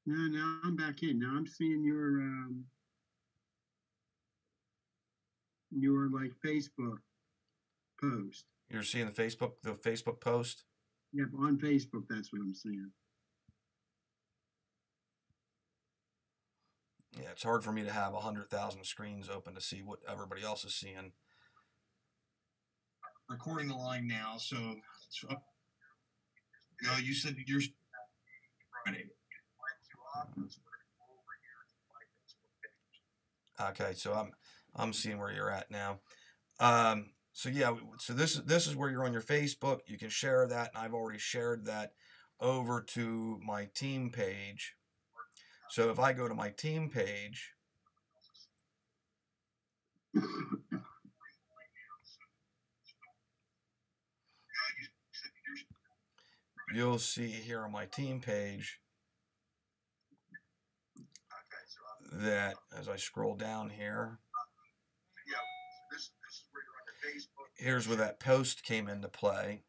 No, now I'm back in. Now I'm seeing your like Facebook post. You're seeing the Facebook post? Yep, on Facebook, that's what I'm seeing. Yeah, it's hard for me to have 100,000 screens open to see what everybody else is seeing. Recording the line now, so you said you're Friday. Okay, so I'm seeing where you're at now. So yeah, so this is where you're on your Facebook. You can share that, and I've already shared that over to my team page. So if I go to my team page, you'll see here on my team page that as I scroll down here, here's where that post came into play.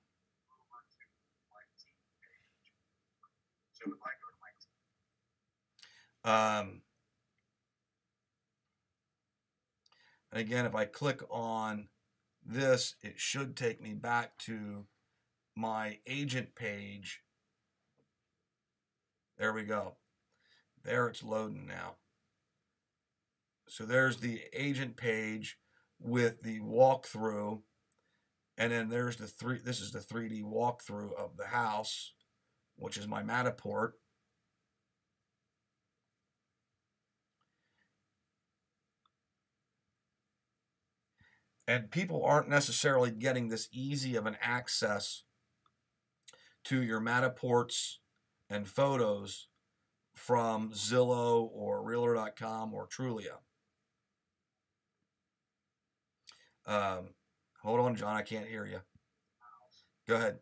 Again, if I click on this, it should take me back to my agent page. There we go. There it's loading now. So there's the agent page with the walkthrough, and then there's this is the 3D walkthrough of the house, which is my Matterport. And people aren't necessarily getting this easy of an access to your Matterports and photos from Zillow or Realtor.com or Trulia. Hold on, John, I can't hear you. Go ahead.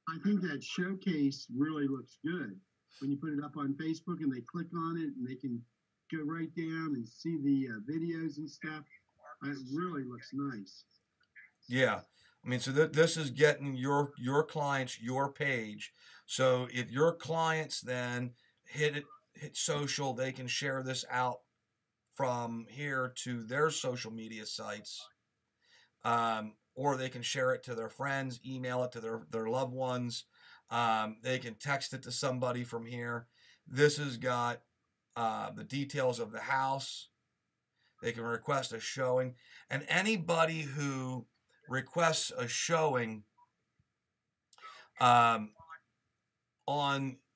I think that showcase really looks good. When you put it up on Facebook and they click on it and they can go right down and see the videos and stuff, it really looks nice. Yeah. I mean, so this is getting your clients your page. So if your clients then hit social, they can share this out from here to their social media sites, or they can share it to their friends, email it to their loved ones. They can text it to somebody from here. This has got the details of the house. They can request a showing, and anybody who requests a showing on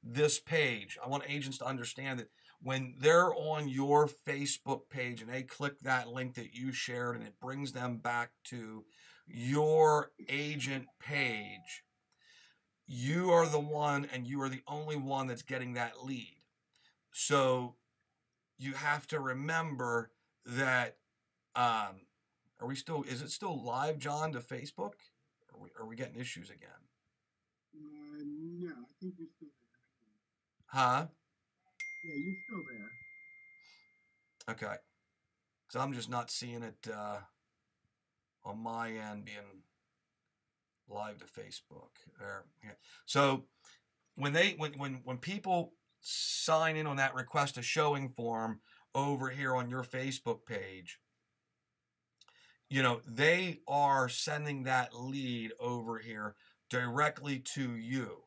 this page, I want agents to understand that when they're on your Facebook page and they click that link that you shared and it brings them back to your agent page, you are the one and you are the only one that's getting that lead. So you have to remember that is it still live, John, to Facebook? Are we getting issues again? No, I think you're still there. Huh? Yeah, you're still there. Okay. So I'm just not seeing it on my end being live to Facebook. There. Yeah. So when people sign in on that request a showing form over here on your Facebook page, they are sending that lead over here directly to you.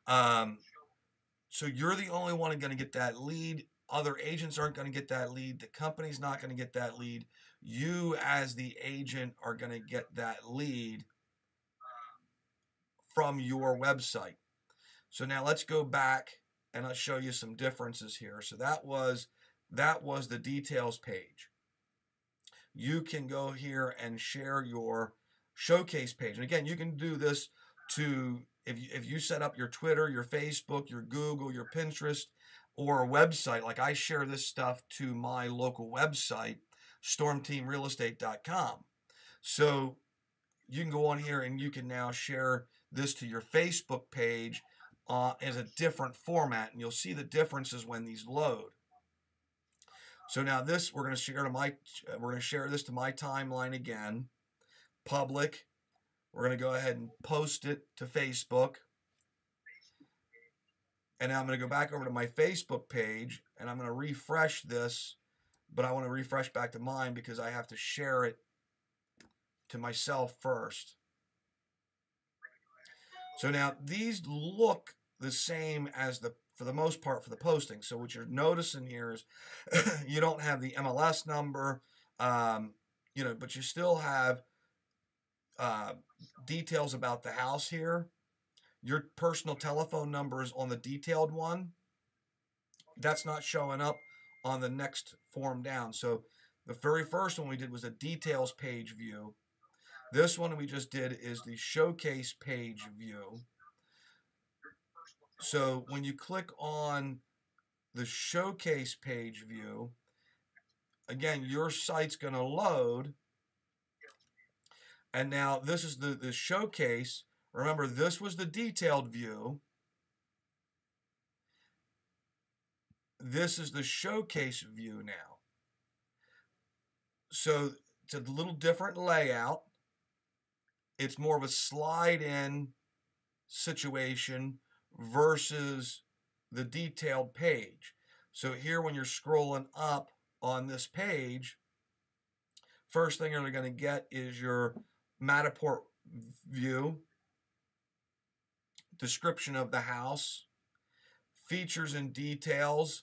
So you're the only one going to get that lead. Other agents aren't going to get that lead. The company's not going to get that lead. You as the agent are going to get that lead from your website. So now let's go back and I'll show you some differences here. So that was the details page. You can go here and share your showcase page. And again, you can do this to if you set up your Twitter, your Facebook, your Google, your Pinterest, or a website. Like I share this stuff to my local website, StormTeamRealEstate.com. So you can go on here and you can now share this to your Facebook page as a different format, and you'll see the differences when these load. So now this we're going to share this to my timeline again, public. We're going to go ahead and post it to Facebook, And now I'm going to go back over to my Facebook page, and I'm going to refresh this, but I want to refresh back to mine because I have to share it to myself first. So now these look the same as for the most part, for the posting. So what you're noticing here is you don't have the MLS number, but you still have details about the house here. Your personal telephone number is on the detailed one. That's not showing up on the next form down. So the very first one we did was a details page view. This one we just did is the showcase page view. So when you click on the showcase page view, again, your site's going to load. And now this is the showcase. Remember, this was the detailed view. This is the showcase view now. So it's a little different layout. It's more of a slide-in situation versus the detailed page. So here when you're scrolling up on this page, first thing you're going to get is your Matterport view, description of the house, features and details.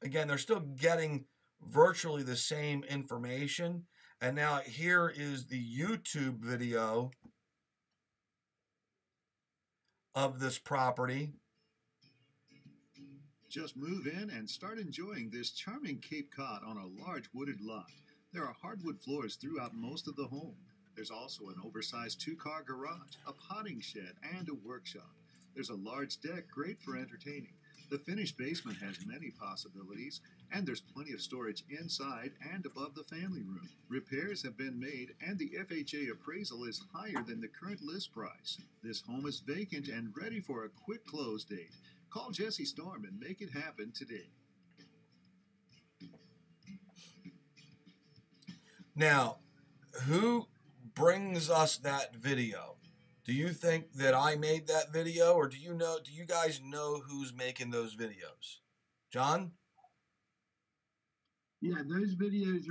Again, they're still getting virtually the same information. And now here is the YouTube video of this property. Just move in and start enjoying this charming Cape Cod on a large wooded lot. There are hardwood floors throughout most of the home. There's also an oversized 2-car garage, a potting shed, and a workshop. There's a large deck great for entertaining. The finished basement has many possibilities, and there's plenty of storage inside and above the family room. Repairs have been made, and the FHA appraisal is higher than the current list price. This home is vacant and ready for a quick close date. Call Jesse Storm and make it happen today. Now, who brings us that video? Do you think that I made that video, or do you guys know who's making those videos? John? Yeah, those videos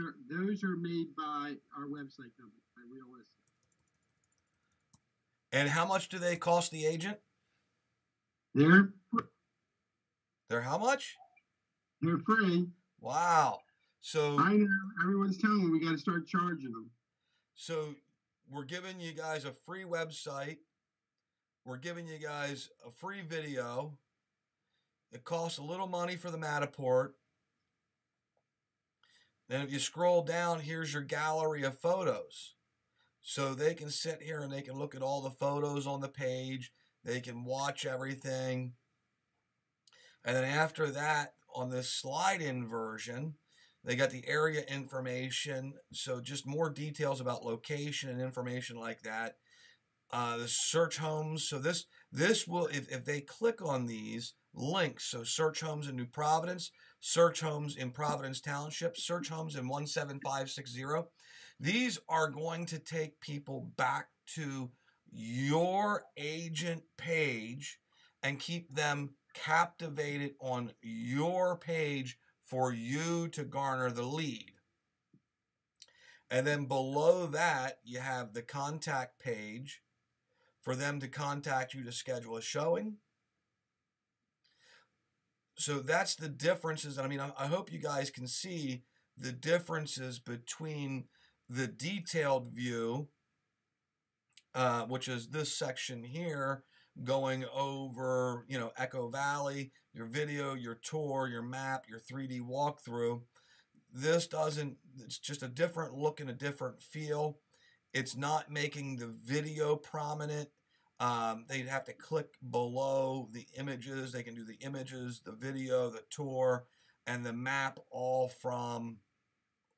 are made by our website company, by Realistic. And how much do they cost the agent? They're how much? They're free. Wow. So I know everyone's telling me we got to start charging them. So we're giving you guys a free website. We're giving you guys a free video. It costs a little money for the Matterport. Then if you scroll down, here's your gallery of photos. So they can sit here and they can look at all the photos on the page. They can watch everything. And then after that, on this slide-in version, they got the area information. So just more details about location and information like that. The search homes. So this will, if they click on these links, so search homes in New Providence, search homes in Providence Township, search homes in 17560, these are going to take people back to your agent page and keep them captivated on your page for you to garner the lead. And then below that, you have the contact page for them to contact you to schedule a showing. So that's the differences. I mean, I hope you guys can see the differences between the detailed view, which is this section here, going over, Echo Valley, your video, your tour, your map, your 3D walkthrough. This doesn't, it's just a different look and a different feel. It's not making the video prominent. They'd have to click below the images. They can do the images, the video, the tour, and the map all from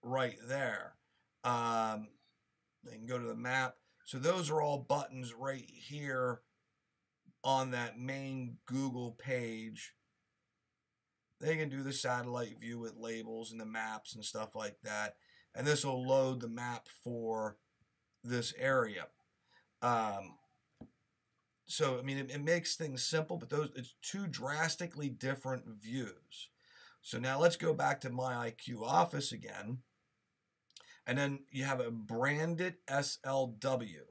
right there. They can go to the map. So those are all buttons right here on that main Google page. They can do the satellite view with labels and the maps and stuff like that. And this will load the map for this area. so I mean, it makes things simple, but it's two drastically different views. So now let's go back to My IQ Office again. And then you have a branded SLW.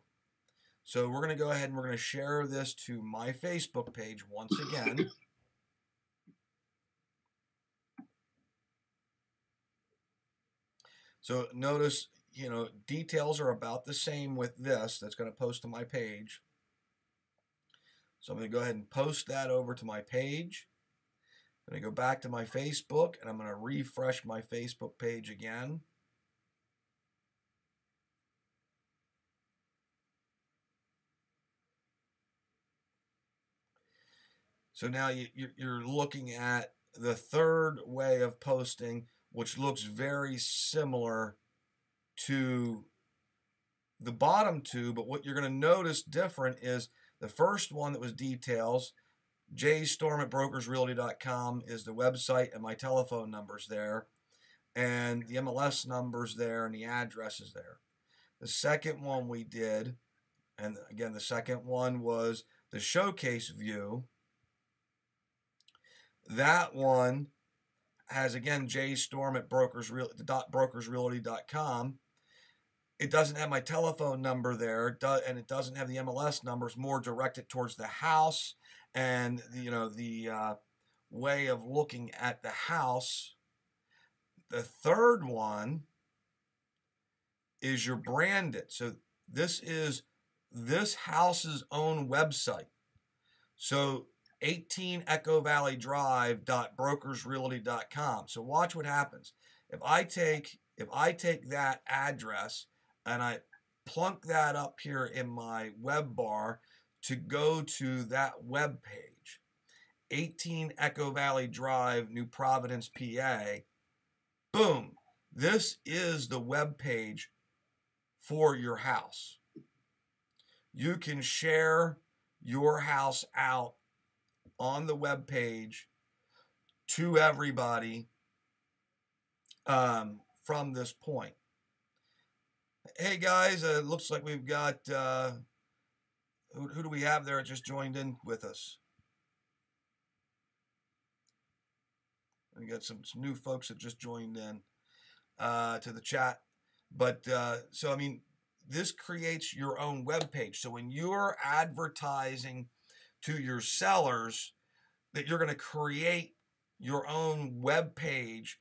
So we're going to go ahead and we're going to share this to my Facebook page once again. So notice, you know, details are about the same with this. That's going to post to my page. So I'm going to go ahead and post that over to my page. I'm going to go back to my Facebook and I'm going to refresh my Facebook page again. So now you're looking at the third way of posting, which looks very similar to the bottom two, but what you're going to notice different is the first one that was details. JStorm at BrokersRealty.com is the website, and my telephone number's there, and the MLS number's there, and the address is there. The second one we did, and again, the second one was the showcase view. That one has, again, JStorm at BrokersRealty.com. It doesn't have my telephone number there, and it doesn't have the MLS number. It's more directed towards the house and, you know, the way of looking at the house. The third one is your branded. So this is this house's own website. So 18 Echo Valley Drive.BrokersRealty.com. So watch what happens. If I take that address and I plunk that up here in my web bar to go to that web page, 18 Echo Valley Drive, New Providence, PA, boom, this is the web page for your house. You can share your house out on the web page to everybody from this point. Hey guys, it looks like we've got who do we have there that just joined in with us? We got some new folks that just joined in to the chat. But so I mean, this creates your own web page. So when you're advertising to your sellers that you're going to create your own web page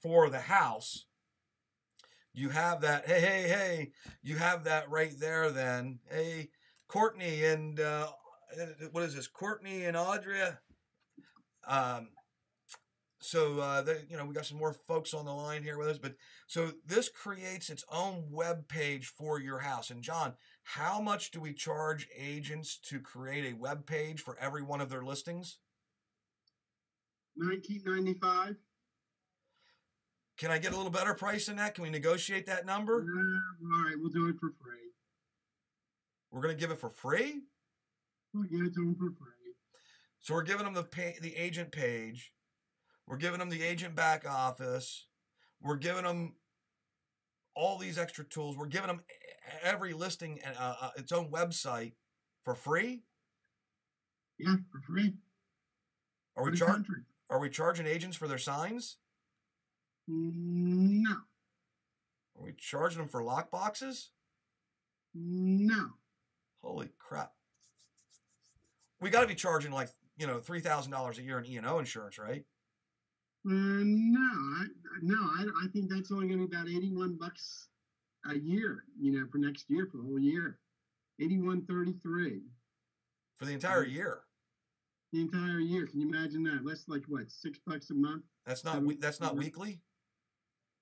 for the house, you have that. Hey, you have that right there. Then, hey, Courtney and what is this? Courtney and Audrey. So you know, we got some more folks on the line here with us, but so this creates its own web page for your house. And John, how much do we charge agents to create a web page for every one of their listings? $19.95. Can I get a little better price than that? Can we negotiate that number? All right, we'll do it for free. We're going to give it for free? We'll give it to them for free. So we're giving them the agent page. We're giving them the agent back office. We're giving them all these extra tools. We're giving them every listing and its own website for free. Yeah, for free. Are we charging agents for their signs? No. Are we charging them for lock boxes? No. Holy crap! We got to be charging like, you know, $3,000 a year in E&O insurance, right? No, I think that's only going to be about $81 a year, you know, for next year, for the whole year. $81.33 for the entire year. The entire year. Can you imagine that? That's like what, $6 a month? That's not weekly.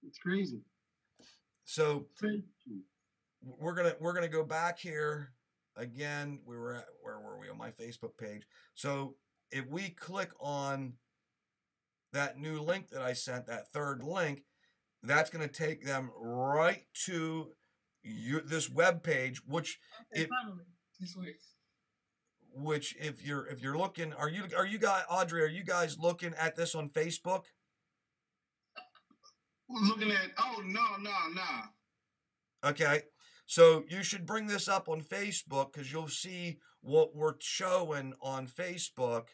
It's crazy. So we're gonna go back here again. We were at, where were we, on my Facebook page? So if we click on that new link that I sent, that third link, that's going to take them right to this web page, which if you're looking, are you guys, Audrey, are you guys looking at this on Facebook? We're looking at, oh, no. Okay. So you should bring this up on Facebook because you'll see what we're showing on Facebook.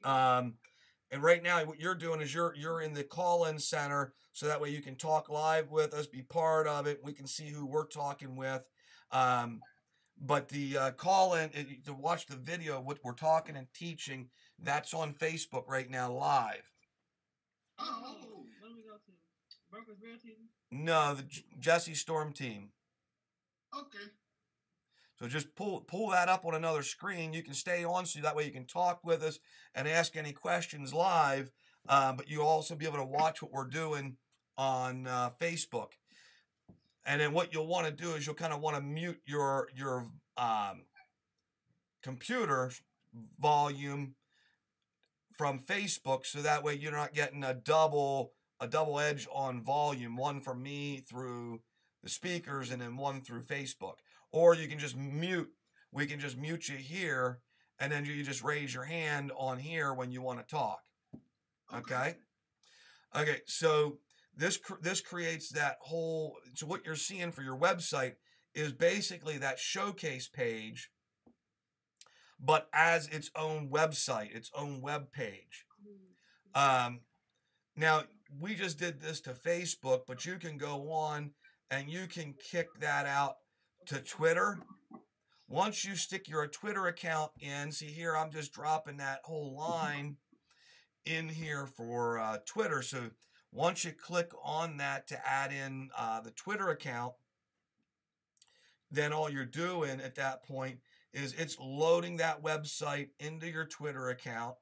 And right now, what you're doing is you're in the call-in center, so that way you can talk live with us, be part of it. We can see who we're talking with. But the call-in to watch the video, what we're talking and teaching, that's on Facebook right now live. Oh, what do we go to? Brokers Realty? No, the Jesse Storm team. Okay. So just pull that up on another screen. You can stay on, so that way you can talk with us and ask any questions live. But you'll also be able to watch what we're doing on Facebook. And then what you'll want to do is you'll kind of want to mute your computer volume from Facebook, so that way you're not getting a double edge on volume, one from me through the speakers and then one through Facebook. Or you can just mute. We can just mute you here, and then you just raise your hand on here when you want to talk. Okay. So this creates that whole. So what you're seeing for your website is basically that showcase page, but as its own website, its own web page. Now we just did this to Facebook, but you can go on and you can kick that out to Twitter. Once you stick your Twitter account in, see here, I'm just dropping that whole line in here for Twitter. So once you click on that to add in the Twitter account, then all you're doing at that point is it's loading that website into your Twitter account.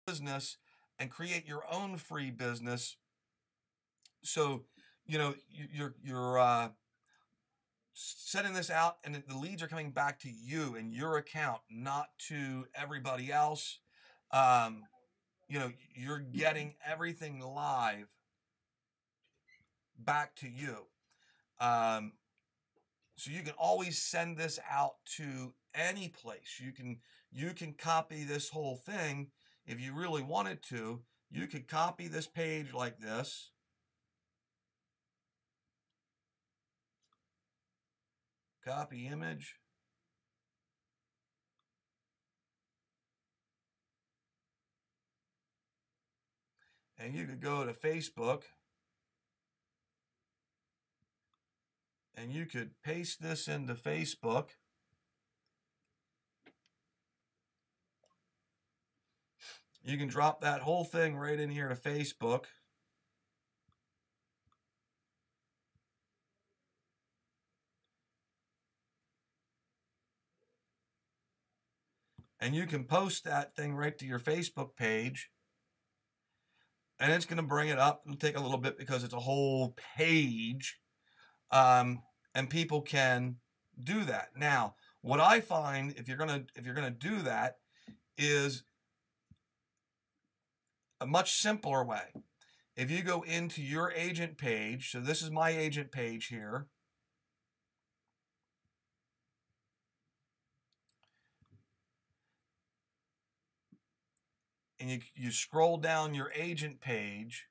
business and create your own free business. So, you know, you're sending this out, and the leads are coming back to you and your account, not to everybody else. You know, you're getting everything live back to you. So you can always send this out to any place. You can copy this whole thing if you really wanted to. You could copy this page like this. Copy image. And you could go to Facebook and you could paste this into Facebook. You can drop that whole thing right in here to Facebook. And you can post that thing right to your Facebook page. And it's going to bring it up. It'll take a little bit because it's a whole page. And people can do that. Now, what I find if you're gonna do that is a much simpler way. If you go into your agent page, so this is my agent page here. And you scroll down your agent page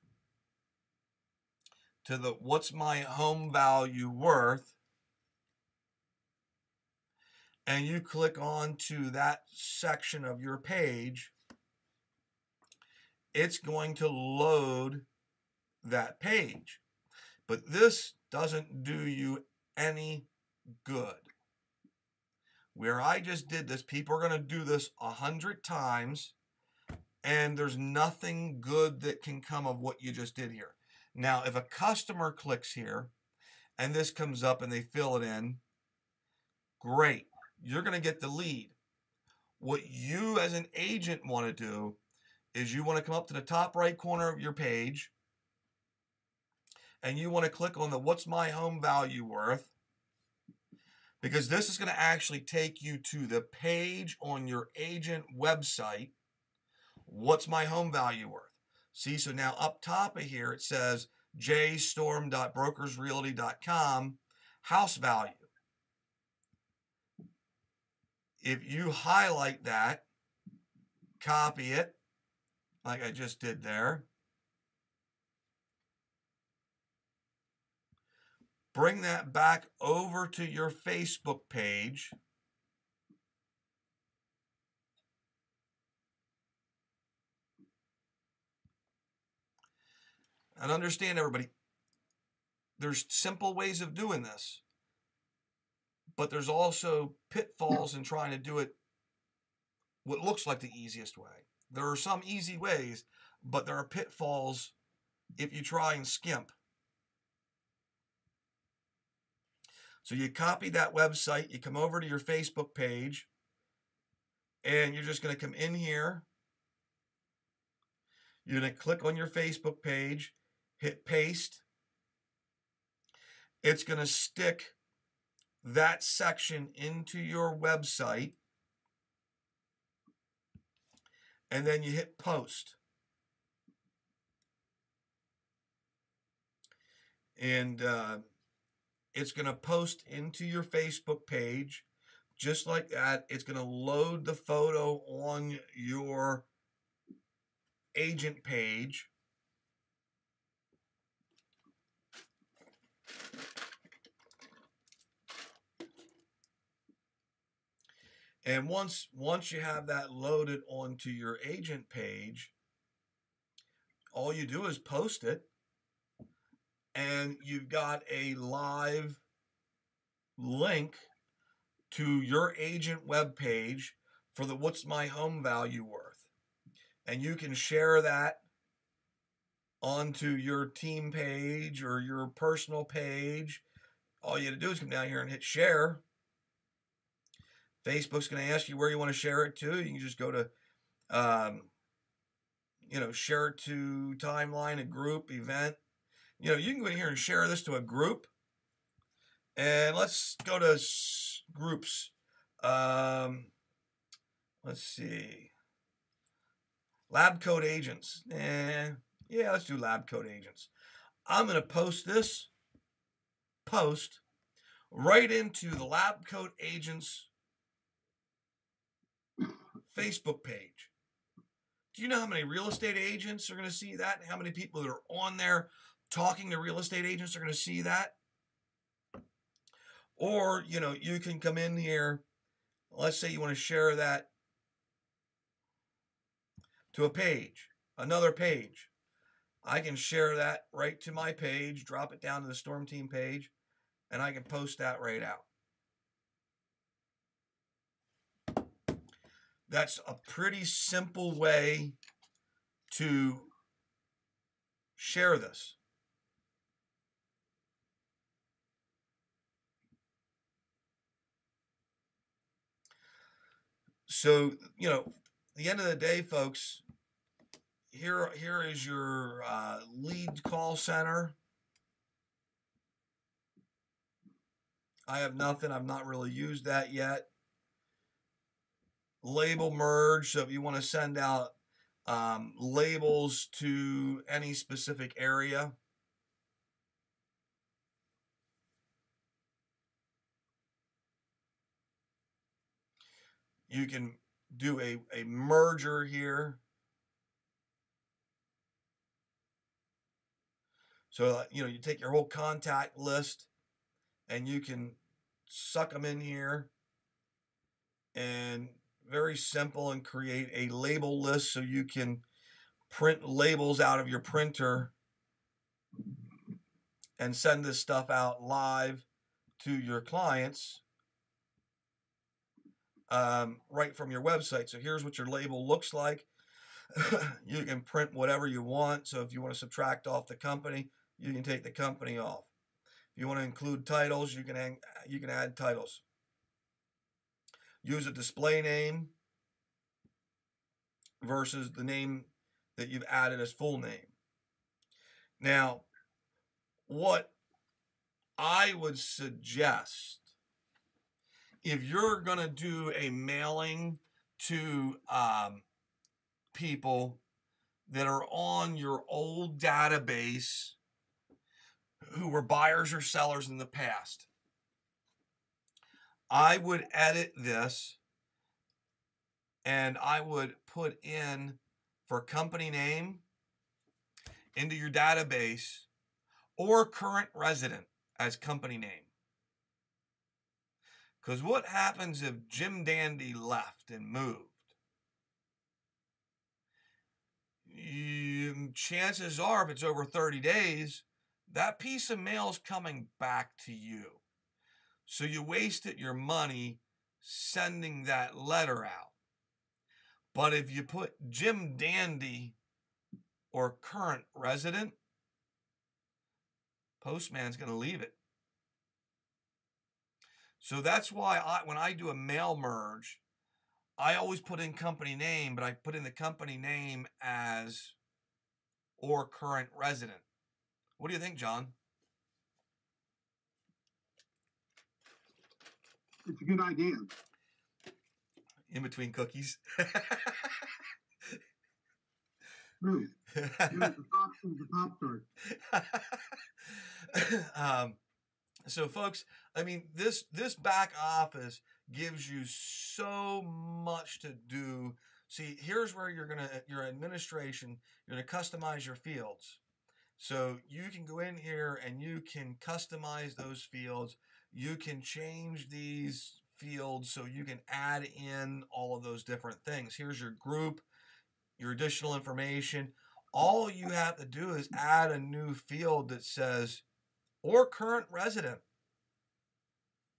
to the what's my home value worth, and you click on to that section of your page, it's going to load that page. But this doesn't do you any good. Where I just did this, people are going to do this 100 times, and there's nothing good that can come of what you just did here. Now, if a customer clicks here and this comes up and they fill it in, great. You're going to get the lead. What you as an agent want to do is you want to come up to the top right corner of your page and you want to click on the what's my home value worth, because this is going to actually take you to the page on your agent website. What's my home value worth? See, so now up top of here it says jstorm.BrokersRealty.com house value. If you highlight that, copy it like I just did there, bring that back over to your Facebook page, and understand, everybody, there's simple ways of doing this, but there's also pitfalls in trying to do it what looks like the easiest way. There are some easy ways, but there are pitfalls if you try and skimp. So you copy that website, you come over to your Facebook page, and you're just going to come in here. You're going to click on your Facebook page, hit paste. It's going to stick that section into your website, and then you hit post. And it's going to post into your Facebook page just like that. It's going to load the photo on your agent page. And once you have that loaded onto your agent page, all you do is post it, and you've got a live link to your agent webpage for the what's my home value worth. And you can share that onto your team page or your personal page. All you have to do is come down here and hit share. Facebook's going to ask you where you want to share it to. You can just go to share it to timeline, a group, event. You can go in here and share this to a group. And let's go to groups. Let's see. Lab coat agents. Yeah, let's do lab coat agents. I'm going to post this post right into the lab coat agents Facebook page. Do you know how many real estate agents are going to see that? How many people that are on there talking to real estate agents are going to see that? Or, you can come in here. Let's say you want to share that to a page, another page. I can share that right to my page, drop it down to the Storm Team page, and I can post that right out. That's a pretty simple way to share this. So, the end of the day, folks, here is your lead call center. I have nothing. I've not really used that yet. Label merge. So if you want to send out labels to any specific area, you can do a merger here. So, you take your whole contact list and you can suck them in here and very simple and create a label list so you can print labels out of your printer and send this stuff out live to your clients right from your website. So here's what your label looks like. You can print whatever you want. So if you want to subtract off the company, you can take the company off. If you want to include titles, you can add titles. Use a display name versus the name that you've added as full name. Now, what I would suggest, if you're going to do a mailing to people that are on your old database who were buyers or sellers in the past, I would edit this and I would put in for company name into your database or current resident as company name. Because what happens if Jim Dandy left and moved? Chances are, if it's over 30 days, that piece of mail is coming back to you. So you wasted your money sending that letter out. But if you put Jim Dandy or current resident, postman's going to leave it. So that's why when I do a mail merge, I always put in company name, but I put in the company name as or current resident. What do you think, John? It's a good idea. In between cookies. True. The Pop-Tart. So, folks, I mean, this back office gives you so much to do. See, here's where your administration, you're going to customize your fields. So you can go in here and you can customize those fields. You can change these fields so you can add in all of those different things. Here's your group, your additional information. All you have to do is add a new field that says or current resident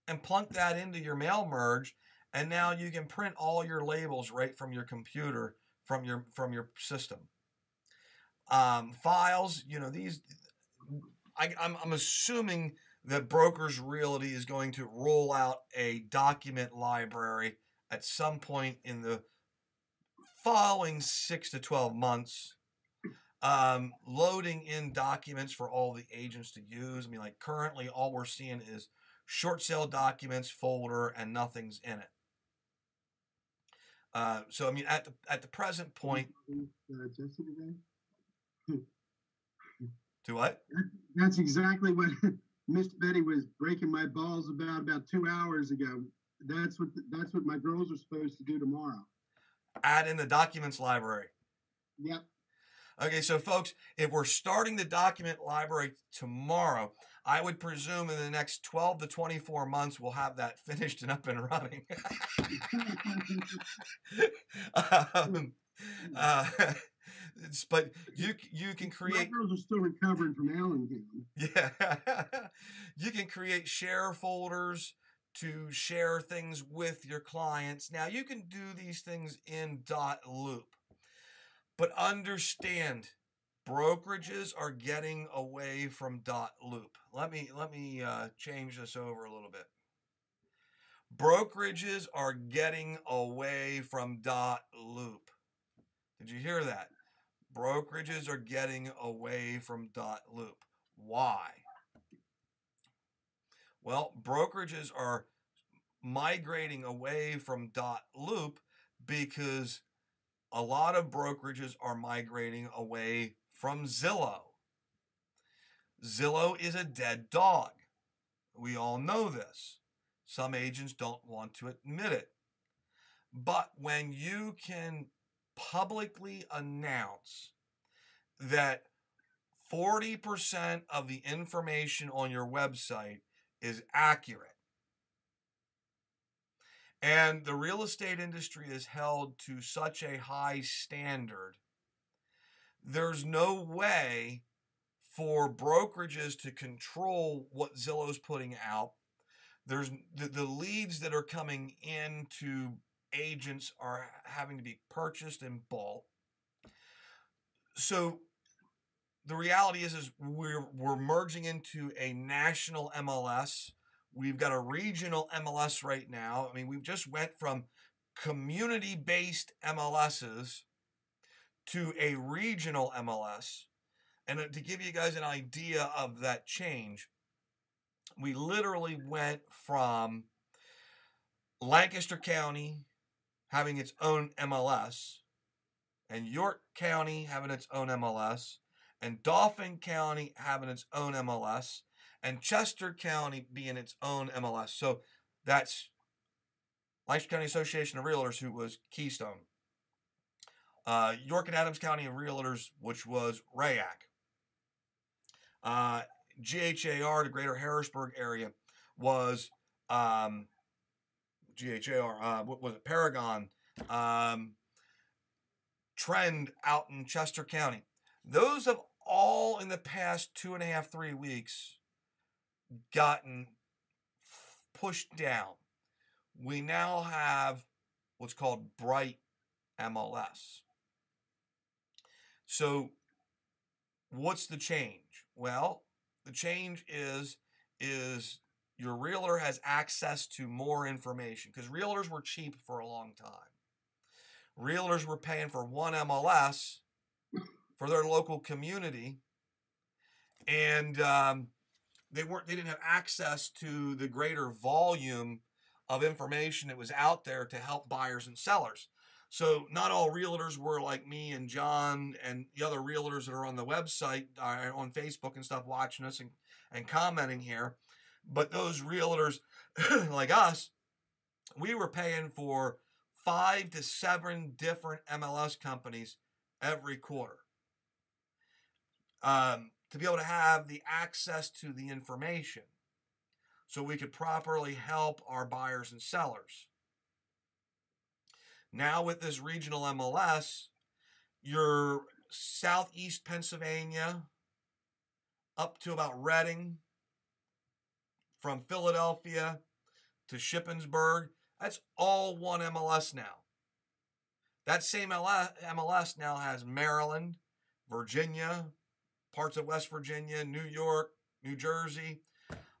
and plunk that into your mail merge, and now you can print all your labels right from your computer, from your system. Files, these, I'm assuming that Brokers Realty is going to roll out a document library at some point in the following 6 to 12 months. loading in documents for all the agents to use. I mean, like currently all we're seeing is short sale documents folder and nothing's in it. So I mean, at the present point, Jesse today? to what? That's exactly what Miss Betty was breaking my balls about 2 hours ago. That's what my girls are supposed to do tomorrow. Add in the documents library. Yep. Okay, so folks, if we're starting the document library tomorrow, I would presume in the next 12 to 24 months we'll have that finished and up and running. But you can create. My girls are still recovering from Allentown. Yeah, you can create share folders to share things with your clients. Now you can do these things in .loop. But understand, brokerages are getting away from .loop. Let me change this over a little bit. Brokerages are getting away from .loop. Did you hear that? Brokerages are getting away from .loop. Why? Well, brokerages are migrating away from .loop because a lot of brokerages are migrating away from Zillow. Zillow is a dead dog. We all know this. Some agents don't want to admit it. But when you can publicly announce that 40% of the information on your website is accurate, and the real estate industry is held to such a high standard, there's no way for brokerages to control what Zillow's putting out. There's the leads that are coming into agents are having to be purchased in bulk. So the reality is we're merging into a national MLS. We've got a regional MLS right now. I mean, we've just went from community-based MLSs to a regional MLS. And to give you guys an idea of that change, we literally went from Lancaster County having its own MLS, and York County having its own MLS, and Dauphin County having its own MLS, and Chester County being its own MLS. So that's Lancaster County Association of Realtors, who was Keystone. York and Adams County of Realtors, which was RAYAC. GHAR, the Greater Harrisburg area, was GHAR. What was it? Paragon. Trend out in Chester County. Those have all in the past 2.5, 3 weeks gotten pushed down. We now have what's called Bright MLS. So what's the change? Well, the change is your realtor has access to more information, because realtors were cheap for a long time. Realtors were paying for one MLS for their local community, and they didn't have access to the greater volume of information that was out there to help buyers and sellers. So not all realtors were like me and John and the other realtors that are on the website, on Facebook and stuff, watching us and commenting here. But those realtors like us, we were paying for 5 to 7 different MLS companies every quarter to be able to have the access to the information so we could properly help our buyers and sellers. Now with this regional MLS, your southeast Pennsylvania up to about Reading, from Philadelphia to Shippensburg, that's all one MLS now. That same MLS now has Maryland, Virginia, parts of West Virginia, New York, New Jersey.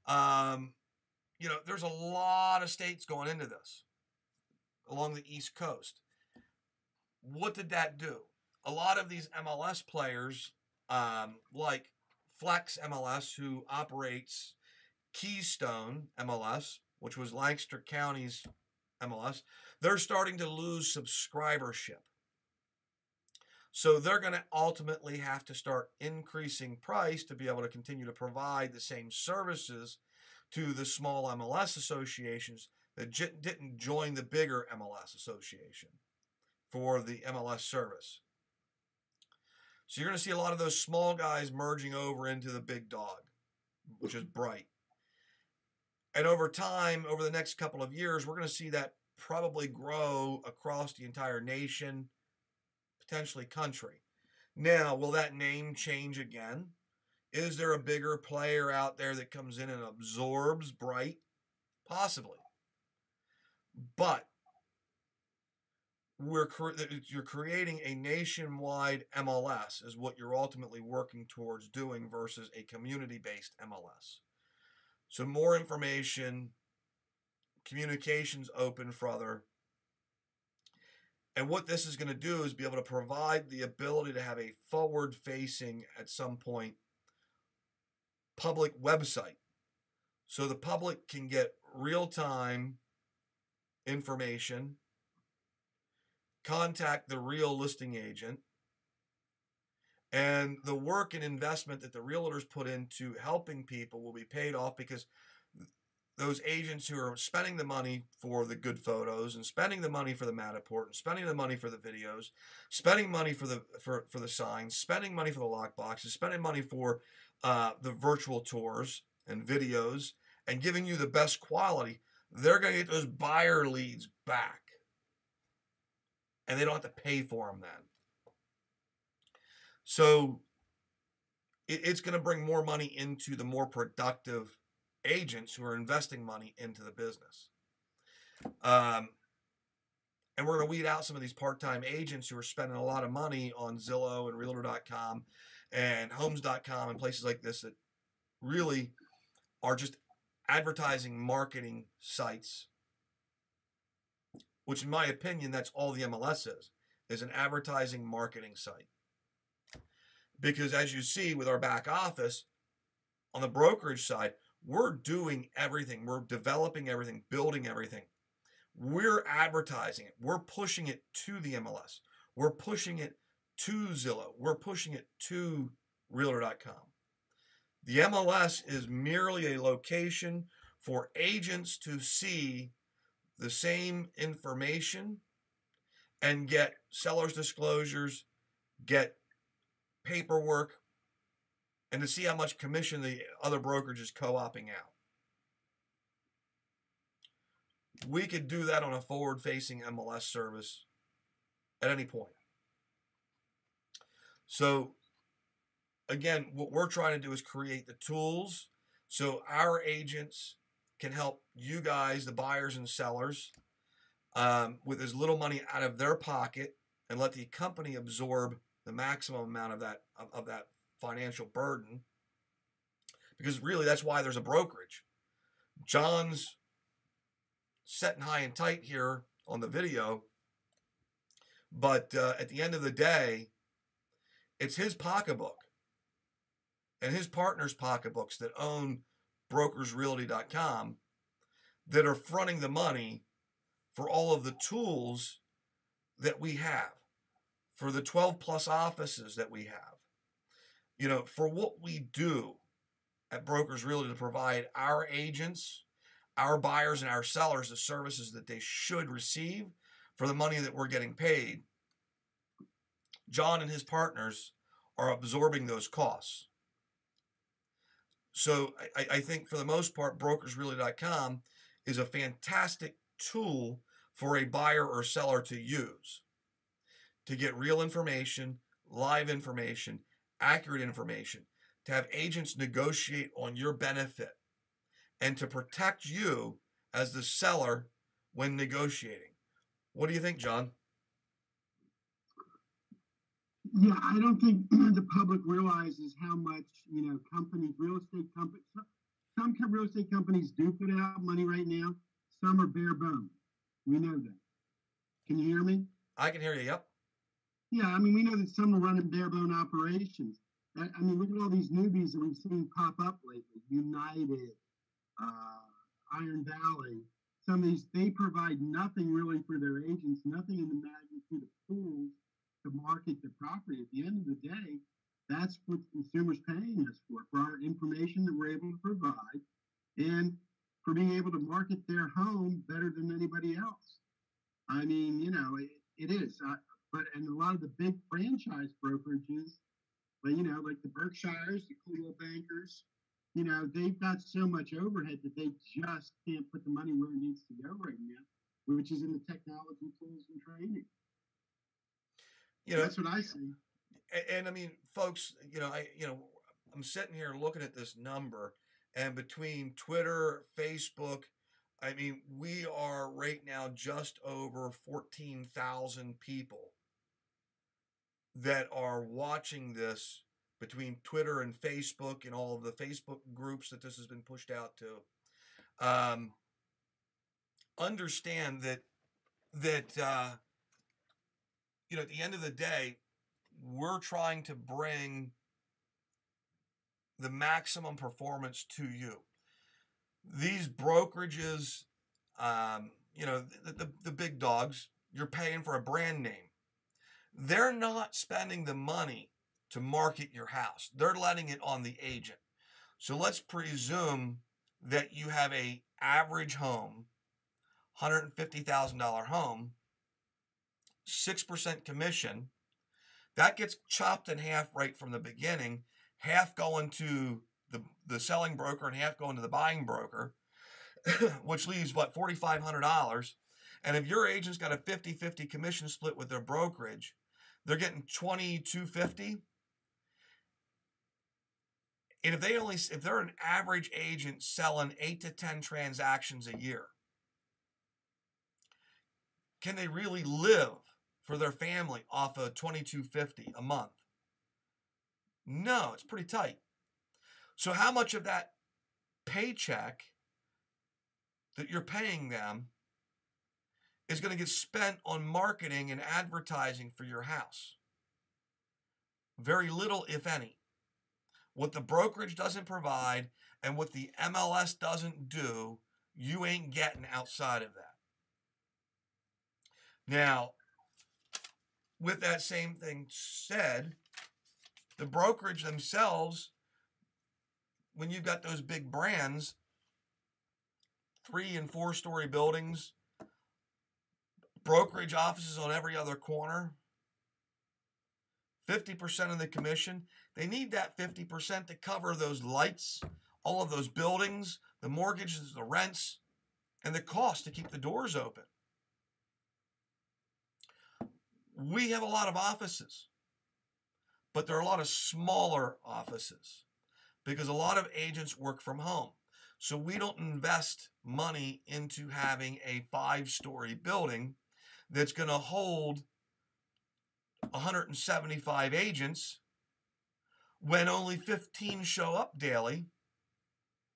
There's a lot of states going into this along the East Coast. What did that do? a lot of these MLS players, like Flex MLS, who operates Keystone MLS, which was Lancaster County's MLS, they're starting to lose subscribership. So they're going to ultimately have to start increasing price to be able to continue to provide the same services to the small MLS associations that didn't join the bigger MLS association for the MLS service. So you're going to see a lot of those small guys merging over into the big dog, which is Bright. And over time, over the next couple of years, we're going to see that probably grow across the entire nation, potentially country. Now, will that name change again? Is there a bigger player out there that comes in and absorbs Bright? Possibly. But you're creating a nationwide MLS is what you're ultimately working towards doing versus a community-based MLS. So more information, communications open further. And what this is going to do is be able to provide the ability to have a forward-facing, at some point, public website. So the public can get real-time information, contact the real listing agent, and the work and investment that the realtors put into helping people will be paid off, because those agents who are spending the money for the good photos and spending the money for the Matterport and spending the money for the videos, spending money for the signs, spending money for the lock boxes, spending money for the virtual tours and videos, and giving you the best quality, they're going to get those buyer leads back. And they don't have to pay for them then. So it's going to bring more money into the more productive agents who are investing money into the business. And we're going to weed out some of these part-time agents who are spending a lot of money on Zillow and Realtor.com and Homes.com and places like this that really are just advertising marketing sites, which in my opinion, that's all the MLS is an advertising marketing site. Because as you see with our back office, on the brokerage side, we're doing everything. We're developing everything, building everything. We're advertising it. We're pushing it to the MLS. We're pushing it to Zillow. We're pushing it to Realtor.com. The MLS is merely a location for agents to see the same information and get seller's disclosures, get paperwork, and to see how much commission the other brokerage is co-opting out. We could do that on a forward-facing MLS service at any point. So, again, what we're trying to do is create the tools so our agents can help you guys, the buyers and sellers, with as little money out of their pocket, and let the company absorb the maximum amount of that financial burden. Because really, that's why there's a brokerage. John's setting high and tight here on the video, but at the end of the day, it's his pocketbook and his partners' pocketbooks that own BrokersRealty.com that are fronting the money for all of the tools that we have, for the 12 plus offices that we have, you know, for what we do at Brokers Realty to provide our agents, our buyers, and our sellers the services that they should receive for the money that we're getting paid. John and his partners are absorbing those costs. So I think for the most part, BrokersRealty.com is a fantastic tool for a buyer or seller to use to get real information, live information, accurate information, to have agents negotiate on your benefit, and to protect you as the seller when negotiating. What do you think, John? Yeah, I don't think the public realizes how much, companies, real estate companies, some real estate companies do put out money right now. Some are bare bones. We know that. Can you hear me? I can hear you, yep. Yeah, I mean, we know that some are running bare bone operations. I mean, look at all these newbies that we've seen pop up lately. United, Iron Valley. Some of these, they provide nothing really for their agents, nothing in the magnitude of tools to market the property. At the end of the day, that's what consumers paying us for our information that we're able to provide and for being able to market their home better than anybody else. I mean, it is. But and a lot of the big franchise brokerages, but like the Berkshires, the Coldwell Bankers, they've got so much overhead that they just can't put the money where it needs to go right now, which is in the technology, tools, and training. That's what I see. And I mean, folks, I'm sitting here looking at this number, and between Twitter, Facebook, I mean, we are right now just over 14,000 people that are watching this between Twitter and Facebook and all of the Facebook groups that this has been pushed out to. Understand that at the end of the day, we're trying to bring the maximum performance to you. These brokerages, the big dogs, you're paying for a brand name. They're not spending the money to market your house. They're letting it on the agent. So let's presume that you have a average home, $150,000 home, 6% commission. That gets chopped in half right from the beginning, half going to the selling broker and half going to the buying broker, which leaves, $4,500. And if your agent's got a 50-50 commission split with their brokerage, they're getting $2,250. And if they're an average agent selling 8 to 10 transactions a year, can they really live for their family off of $2,250 a month? No, it's pretty tight. So how much of that paycheck that you're paying them is going to get spent on marketing and advertising for your house? Very little, if any. What the brokerage doesn't provide and what the MLS doesn't do, you ain't getting outside of that. Now, with that same thing said, the brokerage themselves, when you've got those big brands, 3- and 4-story buildings, brokerage offices on every other corner, 50% of the commission, they need that 50% to cover those lights, all of those buildings, the mortgages, the rents, and the cost to keep the doors open. We have a lot of offices, but there are a lot of smaller offices because a lot of agents work from home. So we don't invest money into having a 5-story building that's going to hold 175 agents when only 15 show up daily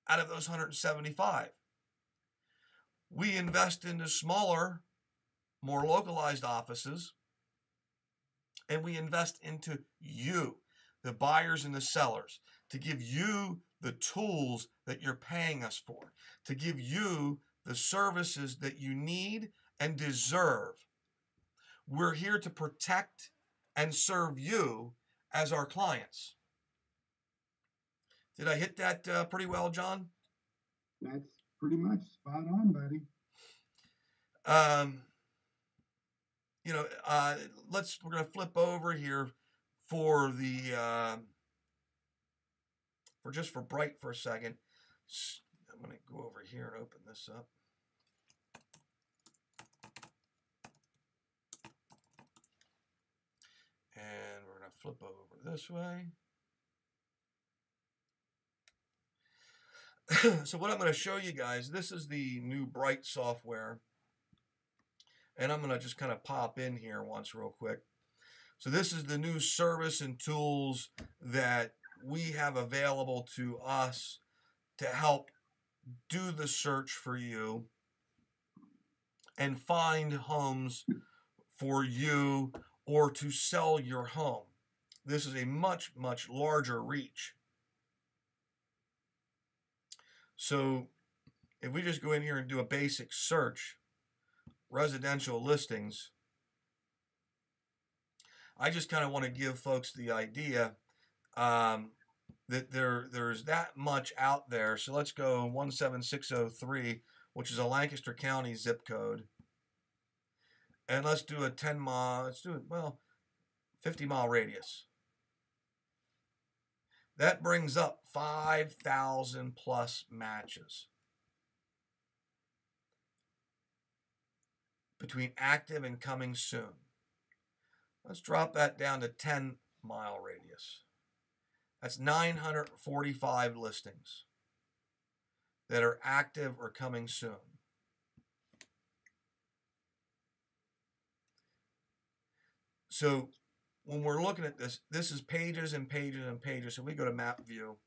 out of those 175. We invest into smaller, more localized offices, and we invest into you, the buyers and the sellers, to give you the tools that you're paying us for, to give you the services that you need and deserve. We're here to protect and serve you as our clients. Did I hit that pretty well, John? That's pretty much spot on, buddy. We're going to flip over here for for Bright for a second. I'm going to go over here and open this up. And we're going to flip over this way. So what I'm going to show you guys, this is the new Bright software. And I'm going to just kind of pop in here once real quick. So this is the new service and tools that we have available to us to help do the search for you and find homes for you or to sell your home. This is a much, much larger reach. So if we just go in here and do a basic search, residential listings, I just kind of want to give folks the idea that there's that much out there. So let's go 17603, which is a Lancaster County zip code. And let's do a 10-mile, let's do it, well, 50-mile radius. That brings up 5,000 plus matches between active and coming soon. Let's drop that down to 10-mile radius. That's 945 listings that are active or coming soon. So when we're looking at this, this is pages and pages and pages. So we go to map view,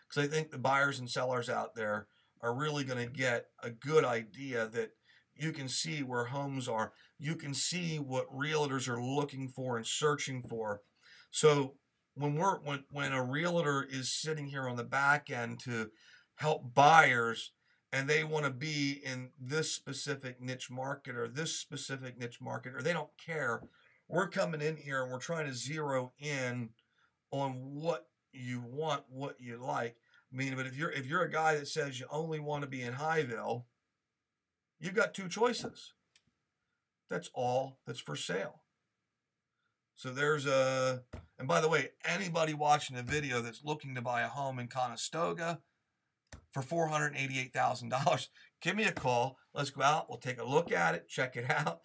because I think the buyers and sellers out there are really going to get a good idea that you can see where homes are. You can see what realtors are looking for and searching for. So when a realtor is sitting here on the back end to help buyers, and they want to be in this specific niche market or this specific niche market, or they don't care, we're coming in here and we're trying to zero in on what you want, what you like. I mean, but if you're a guy that says you only want to be in Highville, you've got two choices. That's all that's for sale. So there's a, and by the way, anybody watching the video that's looking to buy a home in Conestoga for $488,000, give me a call. Let's go out. We'll take a look at it, check it out,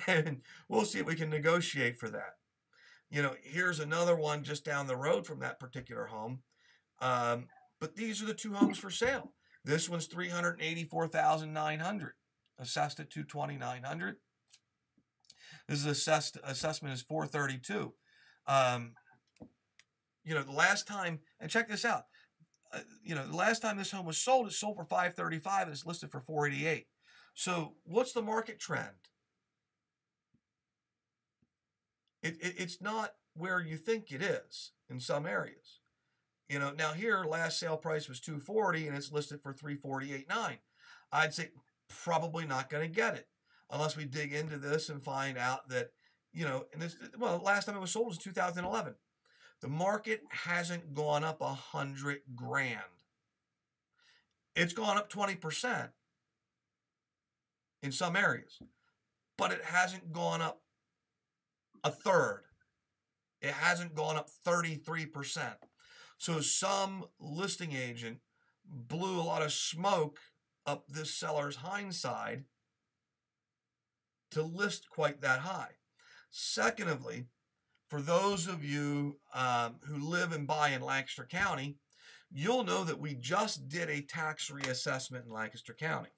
and we'll see if we can negotiate for that. You know, here's another one just down the road from that particular home. But these are the two homes for sale. This one's $384,900, assessed at $220,900. This is assessment is $432. You know, the last time, and check this out. You know, the last time this home was sold, it sold for $535 and it's listed for $488. So what's the market trend? It's not where you think it is in some areas. You know, now here, last sale price was $240 and it's listed for $348.9. I'd say probably not going to get it unless we dig into this and find out that, you know, and this, well, last time it was sold was 2011. The market hasn't gone up $100 grand. It's gone up 20% in some areas, but it hasn't gone up a third. It hasn't gone up 33%. So some listing agent blew a lot of smoke up this seller's hindside to list quite that high. Secondly, for those of you who live and buy in Lancaster County, you'll know that we just did a tax reassessment in Lancaster County.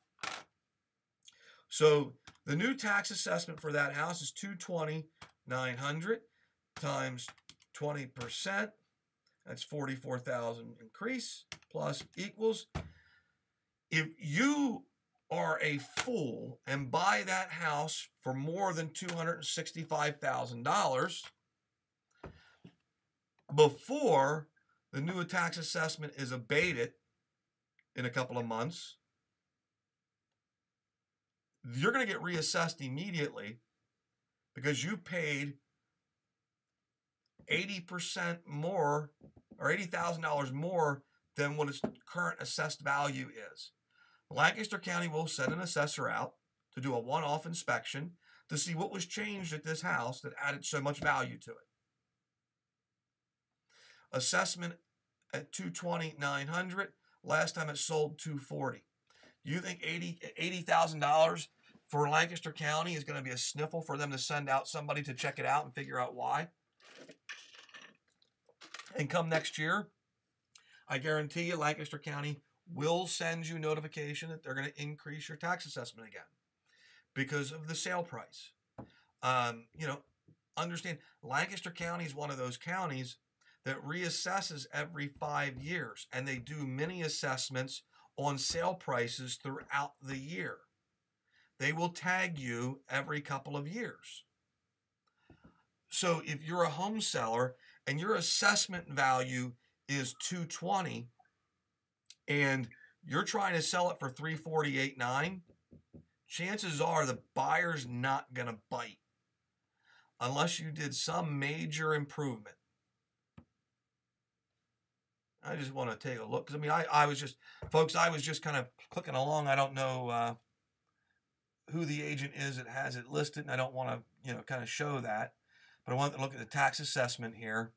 So the new tax assessment for that house is $220,900 times 20%. That's $44,000 increase plus equals. If you are a fool and buy that house for more than $265,000 before the new tax assessment is abated in a couple of months, you're going to get reassessed immediately because you paid 80% more or $80,000 more than what its current assessed value is. Lancaster County will send an assessor out to do a one-off inspection to see what was changed at this house that added so much value to it. Assessment at $220,900. Last time it sold $240,000. You think $80,000 for Lancaster County is going to be a sniffle for them to send out somebody to check it out and figure out why? And come next year, I guarantee you Lancaster County will send you notification that they're going to increase your tax assessment again because of the sale price. You know, understand Lancaster County is one of those counties that reassesses every 5 years, and they do many assessments on sale prices throughout the year. They will tag you every couple of years. So if you're a home seller and your assessment value is 220 and you're trying to sell it for 348.9, chances are the buyer's not going to bite unless you did some major improvement. I just want to take a look because I mean, I was just, folks, I was just kind of clicking along. I don't know who the agent is that has it listed, and I don't want to, kind of show that, but I want to look at the tax assessment here.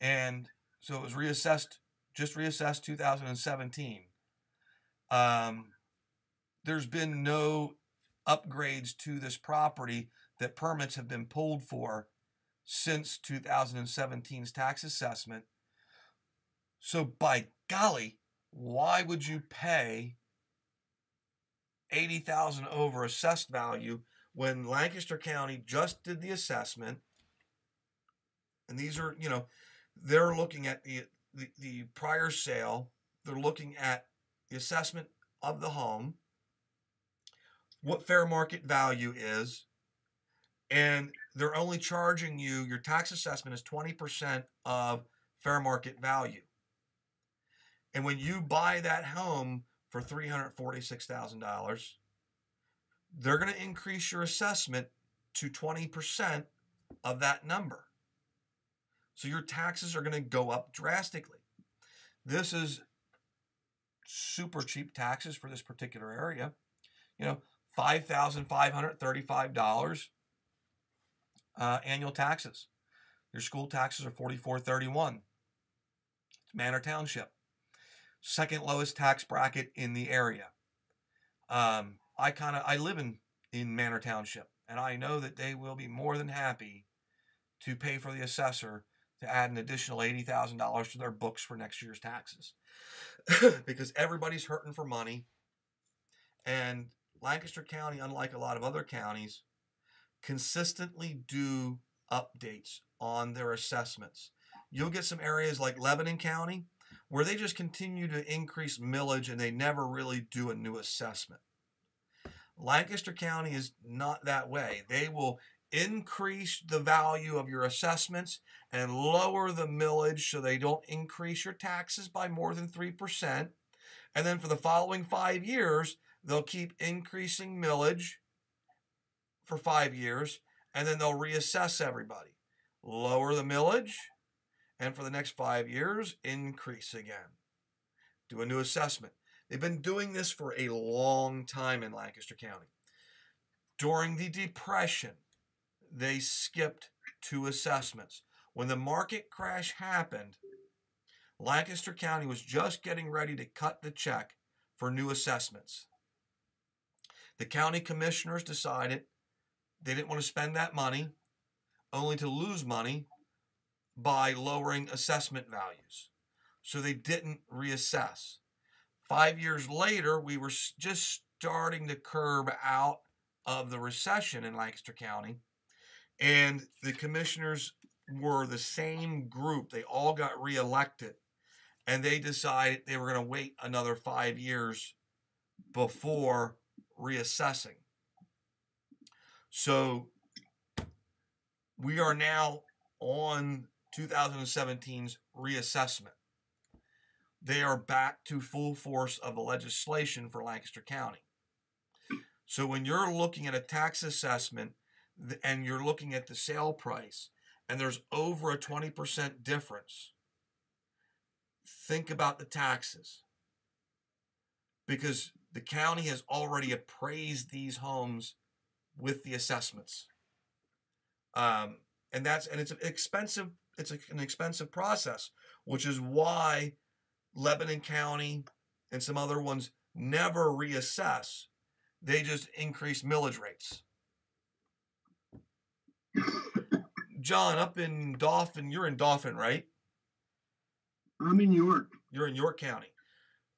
And so it was just reassessed 2017. There's been no upgrades to this property that permits have been pulled for since 2017's tax assessment. So by golly, why would you pay $80,000 over assessed value when Lancaster County just did the assessment? And these are, they're looking at the prior sale. They're looking at the assessment of the home, what fair market value is, and they're only charging you, your tax assessment is 20% of fair market value. And when you buy that home for $346,000, they're going to increase your assessment to 20% of that number. So your taxes are going to go up drastically. This is super cheap taxes for this particular area. $5,535 annual taxes. Your school taxes are $44.31. It's Manor Township. Second lowest tax bracket in the area. I live in Manor Township, and I know that they will be more than happy to pay for the assessor to add an additional $80,000 to their books for next year's taxes. Because everybody's hurting for money. And Lancaster County, unlike a lot of other counties, consistently do updates on their assessments. You'll get some areas like Lebanon County where they just continue to increase millage and they never really do a new assessment. Lancaster County is not that way. They will increase the value of your assessments and lower the millage so they don't increase your taxes by more than 3%. And then for the following 5 years, they'll keep increasing millage for 5 years, and then they'll reassess everybody. Lower the millage, and for the next 5 years, increase again. Do a new assessment. They've been doing this for a long time in Lancaster County. During the Depression, they skipped 2 assessments. When the market crash happened, Lancaster County was just getting ready to cut the check for new assessments. The county commissioners decided they didn't want to spend that money, only to lose money by lowering assessment values. So they didn't reassess. 5 years later, we were just starting to curb out of the recession in Lancaster County, and the commissioners were the same group. They all got reelected, and they decided they were going to wait another 5 years before reassessing. So we are now on 2017's reassessment. They are back to full force of the legislation for Lancaster County. So when you're looking at a tax assessment and you're looking at the sale price and there's over a 20% difference, think about the taxes, because the county has already appraised these homes with the assessments. And it's an expensive process, which is why Lebanon County and some other ones never reassess. They just increase millage rates. John, up in Dauphin, you're in Dauphin, right? I'm in York. You're in York County.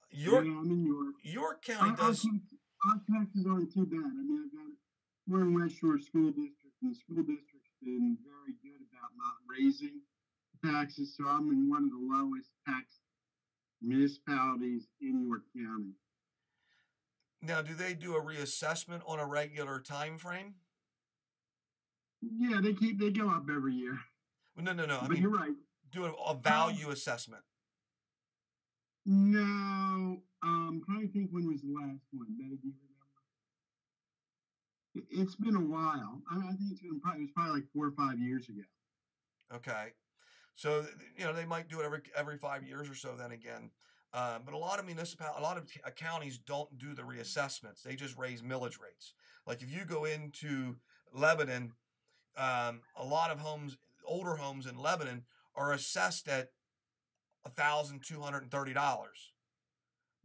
Yeah, I'm in York. York County does. Our taxes aren't too bad. I mean, we're in West Shore School District, and the school district's been very good about not raising taxes. So I'm in one of the lowest tax municipalities in York County. Now, do they do a reassessment on a regular time frame? Yeah, they go up every year. No. I But mean, you're right. do a value assessment. No, trying to think when was the last one. Betty, do you remember? It's been a while. I think it was probably like 4 or 5 years ago. Okay. So, they might do it every 5 years or so then again. But a lot of counties don't do the reassessments. They just raise millage rates. Like if you go into Lebanon, a lot of older homes in Lebanon are assessed at $1,230,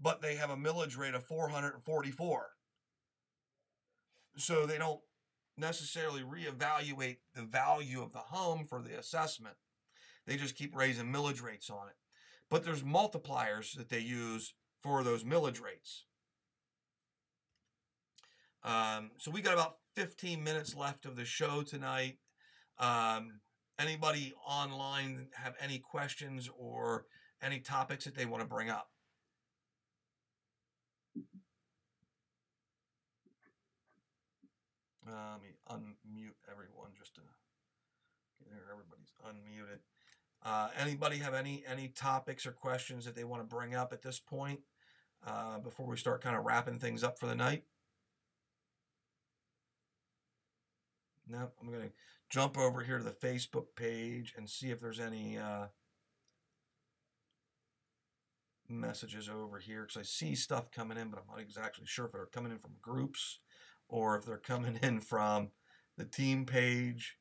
but they have a millage rate of 444. So they don't necessarily reevaluate the value of the home for the assessment. They just keep raising millage rates on it. But there's multipliers that they use for those millage rates. So we got about 15 minutes left of the show tonight. Anybody online have any questions or any topics that they want to bring up? Let me unmute everyone just to get there. Everybody's unmuted. Anybody have any topics or questions that they want to bring up at this point before we start kind of wrapping things up for the night? No, I'm going to jump over here to the Facebook page and see if there's any messages over here, because I see stuff coming in, but I'm not exactly sure if they're coming in from groups or if they're coming in from the team page.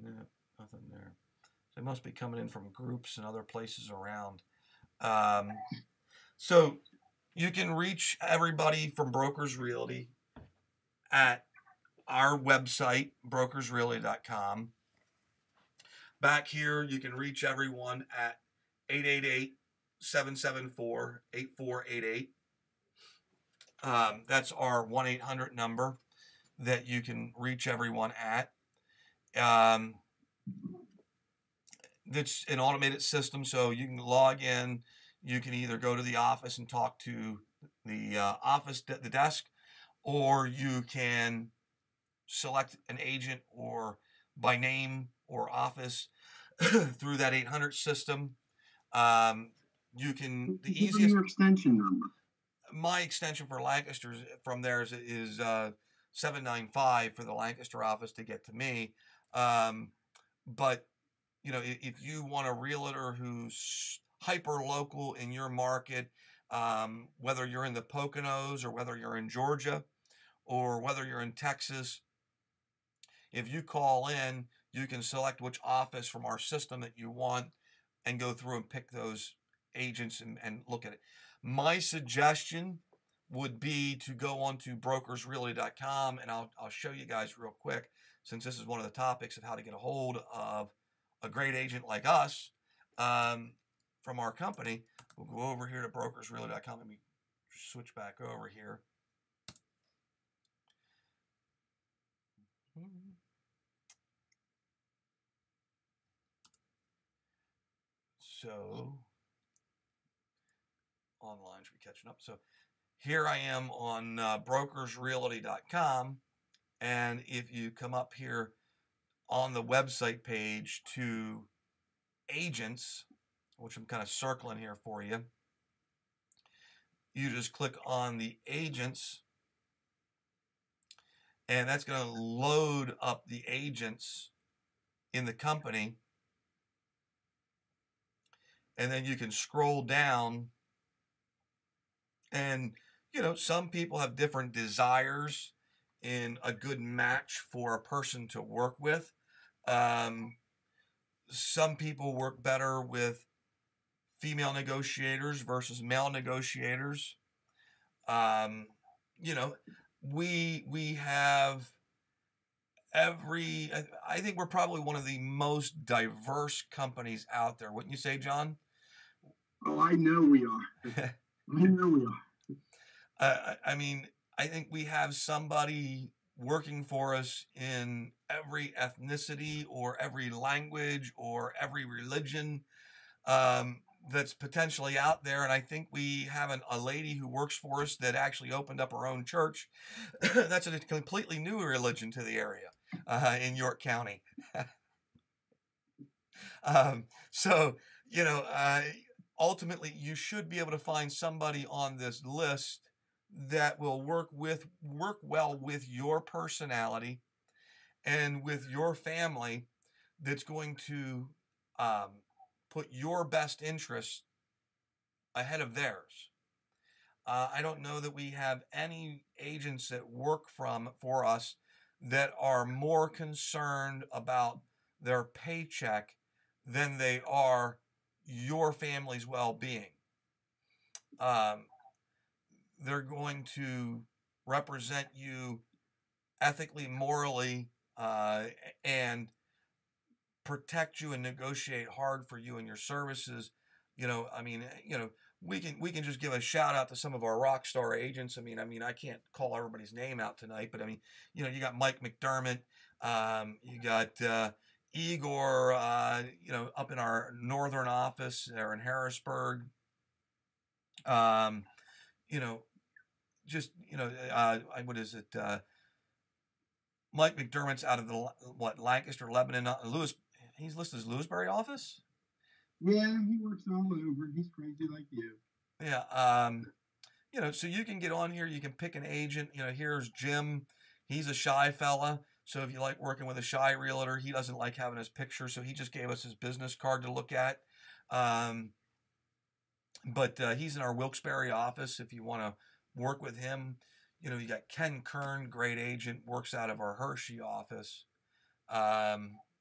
No, nothing there. They must be coming in from groups and other places around. So you can reach everybody from Brokers Realty at our website, BrokersRealty.com. Back here, you can reach everyone at 888-774-8488. That's our 1-800 number that you can reach everyone at. It's an automated system, so you can log in. You can either go to the office and talk to the desk, or you can select an agent or by name or office through that 800 system. You can the easiest. Your extension number. My extension for Lancaster from there is 795 for the Lancaster office to get to me. But if you want a realtor who's hyper local in your market, whether you're in the Poconos or whether you're in Georgia or whether you're in Texas, if you call in, you can select which office from our system that you want and go through and pick those agents and look at it. My suggestion would be to go on to BrokersRealty.com, and I'll show you guys real quick, since this is one of the topics of how to get a hold of a great agent like us from our company. We'll go over here to BrokersRealty.com. Let me switch back over here. So online should be catching up. So here I am on BrokersRealty.com, and if you come up here on the website page to agents, which I'm kind of circling here for you, you just click on the agents, and that's going to load up the agents in the company. And then you can scroll down, and some people have different desires in a good match for a person to work with. Some people work better with female negotiators versus male negotiators. We have I think we're probably one of the most diverse companies out there. Wouldn't you say, John? Oh, I know we are. I know we are. I mean, I think we have somebody working for us in every ethnicity or every language or every religion that's potentially out there. And I think we have a lady who works for us that actually opened up her own church. That's a completely new religion to the area in York County. So, you know, ultimately, you should be able to find somebody on this list that will work well with your personality and with your family, that's going to put your best interests ahead of theirs. I don't know that we have any agents that work for us that are more concerned about their paycheck than they are your family's well-being. They're going to represent you ethically, morally, and protect you and negotiate hard for you and your services. You know, I mean, you know, we can just give a shout out to some of our rock star agents. I mean, I can't call everybody's name out tonight, but I mean, you know, you got Mike McDermott, you got Igor, you know, up in our northern office there in Harrisburg. You know, just, you know, what is it? Mike McDermott's out of the Lancaster, Lebanon, Lewis. He's listed as Lewisberry office. Yeah, he works all over. He's crazy like you. Yeah. You know, so you can get on here. You can pick an agent. You know, here's Jim. He's a shy fella. So if you like working with a shy realtor, he doesn't like having his picture. So he just gave us his business card to look at. But he's in our Wilkes-Barre office if you want to work with him. You know, you got Ken Kern, great agent, works out of our Hershey office.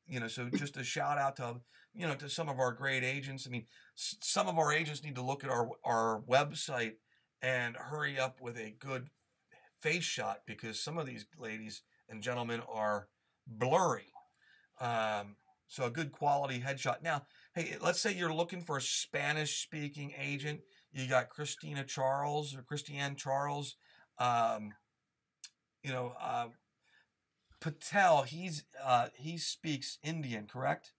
You know, so just a shout out to, you know, to some of our great agents. I mean, some of our agents need to look at our website and hurry up with a good face shot, because some of these ladies and gentlemen are blurry. So a good quality headshot. Now, hey, let's say you're looking for a Spanish speaking agent. You got Christiane Charles. You know, Patel, he speaks Indian, correct?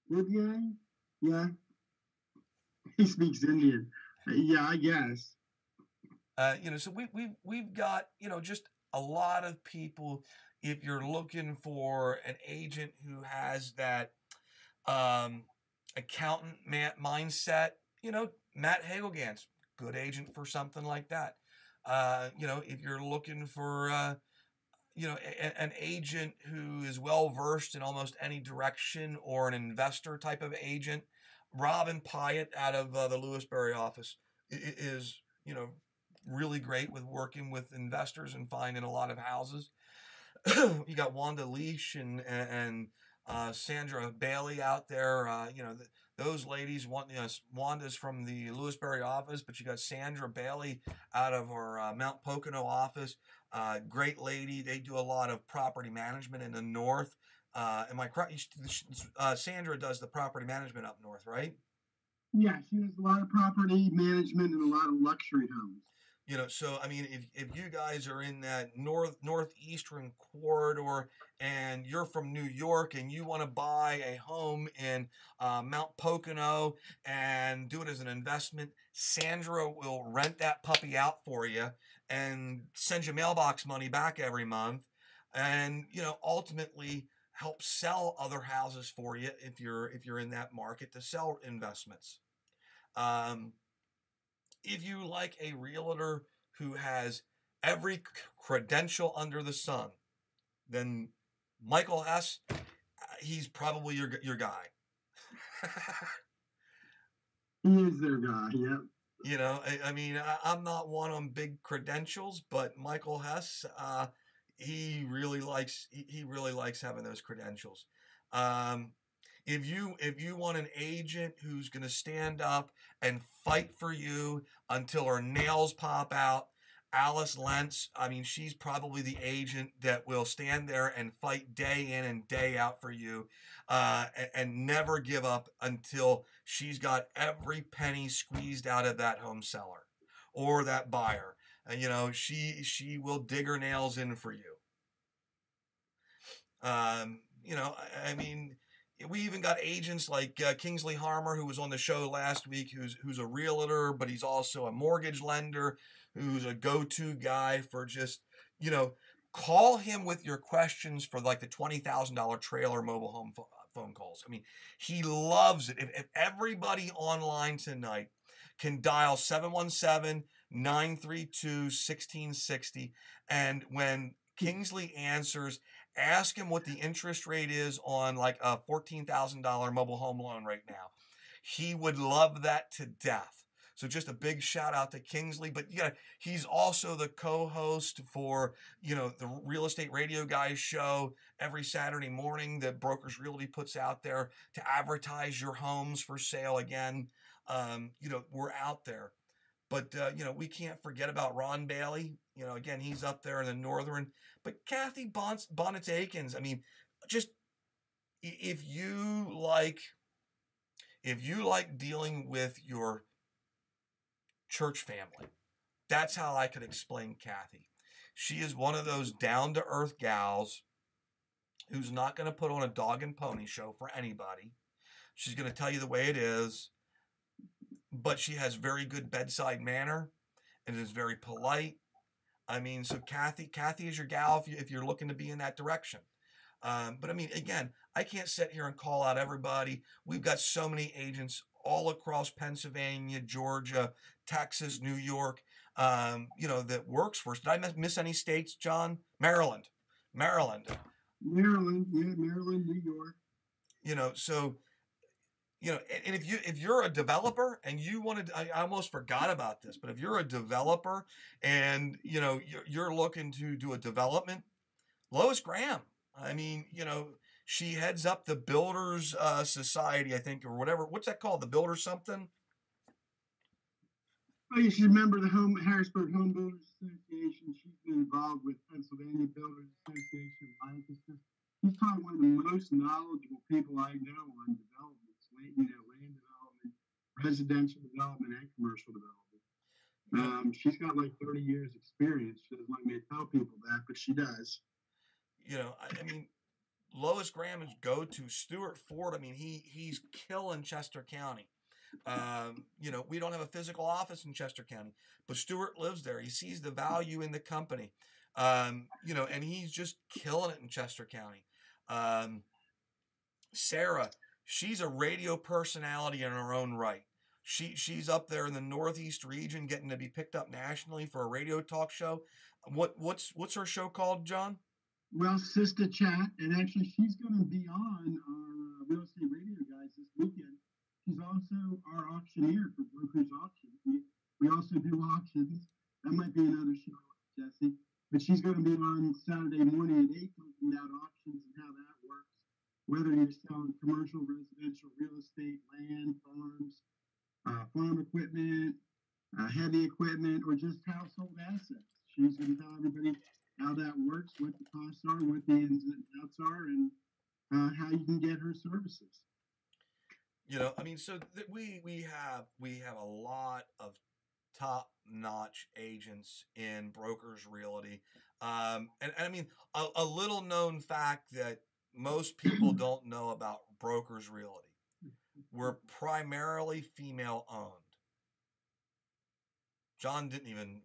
Indian? Yeah. He speaks Indian. Yeah, I guess. You know, so we've got, you know, just a lot of people. If you're looking for an agent who has that accountant mindset, you know, Matt Hagelgans, good agent for something like that. You know, if you're looking for you know, an agent who is well versed in almost any direction, or an investor type of agent, Robin Pyatt out of the Lewisberry office is, you know, really great with working with investors and finding a lot of houses. You got Wanda Leash and Sandra Bailey out there. You know, those ladies. You know, Wanda's from the Lewisberry office, but you got Sandra Bailey out of our Mount Pocono office. Great lady. They do a lot of property management in the north. Am I correct? Sandra does the property management up north, right? Yeah, she does a lot of property management and a lot of luxury homes. You know, so I mean, if you guys are in that northeastern corridor and you're from New York and you want to buy a home in Mount Pocono and do it as an investment, Sandra will rent that puppy out for you and send you mailbox money back every month, and, you know, ultimately help sell other houses for you if you're in that market to sell investments. If you like a realtor who has every credential under the sun, then Michael Hess, he's probably your guy. He is their guy, yep. You know, I mean, I'm not one on big credentials, but Michael Hess, he really likes having those credentials. If you want an agent who's going to stand up and fight for you until her nails pop out, Alice Lentz, I mean, she's probably the agent that will stand there and fight day in and day out for you, and never give up until she's got every penny squeezed out of that home seller or that buyer. And, you know, she will dig her nails in for you. You know, I mean, we even got agents like Kingsley Harmer, who was on the show last week, who's a realtor, but he's also a mortgage lender, who's a go-to guy for just, you know, call him with your questions for like the $20,000 trailer mobile home phone calls. I mean, he loves it. If everybody online tonight can dial 717-932-1660, and when Kingsley answers, ask him what the interest rate is on like a $14,000 mobile home loan right now. He would love that to death. So just a big shout out to Kingsley. But yeah, he's also the co-host for, you know, the Real Estate Radio Guys show every Saturday morning that Brokers Realty puts out there to advertise your homes for sale. Again, you know, we're out there. But, you know, we can't forget about Ron Bailey. You know, again, he's up there in the northern. But Kathy Bonnet-Akins, I mean, just if you like dealing with your church family, that's how I could explain Kathy. She is one of those down-to-earth gals who's not going to put on a dog and pony show for anybody. She's going to tell you the way it is, but she has very good bedside manner and is very polite. I mean, so Kathy is your gal if you're looking to be in that direction. But I mean, again, I can't sit here and call out everybody. We've got so many agents all across Pennsylvania, Georgia, Texas, New York, you know, that works for us. Did I miss any states, John? Maryland, Yeah, Maryland, New York. you know, so, you know, and if you're a developer and you wanted, I almost forgot about this, but if you're a developer and, you know, you're looking to do a development, Lois Graham, I mean, you know, she heads up the Builders Society, I think, or whatever. What's that called? The Builders something? Oh, you should remember the Harrisburg Home Builders Association. She's been involved with Pennsylvania Builders Association, Lancaster. She's probably one of the most knowledgeable people I know on developments, land development, residential development, and commercial development. She's got like 30 years experience. She doesn't like me to tell people that, but she does. You know, I mean, Lois Graham is go-to. Stuart Ford, I mean, he's killing Chester County. You know, we don't have a physical office in Chester County, but Stuart lives there. He sees the value in the company. You know, and he's just killing it in Chester County. Sarah, she's a radio personality in her own right. She's up there in the Northeast region, getting to be picked up nationally for a radio talk show. What's her show called, John? Well, Sister Chat, and actually she's going to be on our Real Estate Radio Guys this weekend. She's also our auctioneer for Brokers Auction. We also do auctions. That might be another show, Jesse. But she's going to be on Saturday morning at 8 talking about auctions and how that works. Whether you're selling commercial, residential, real estate, land, farms, farm equipment, heavy equipment, or just household assets. She's going to tell everybody how that works, what the costs are, what the ins and outs are, and how you can get her services. You know, I mean, so we have a lot of top-notch agents in Brokers Realty, and I mean, a little known fact that most people don't know about Brokers Realty: we're primarily female owned. John didn't even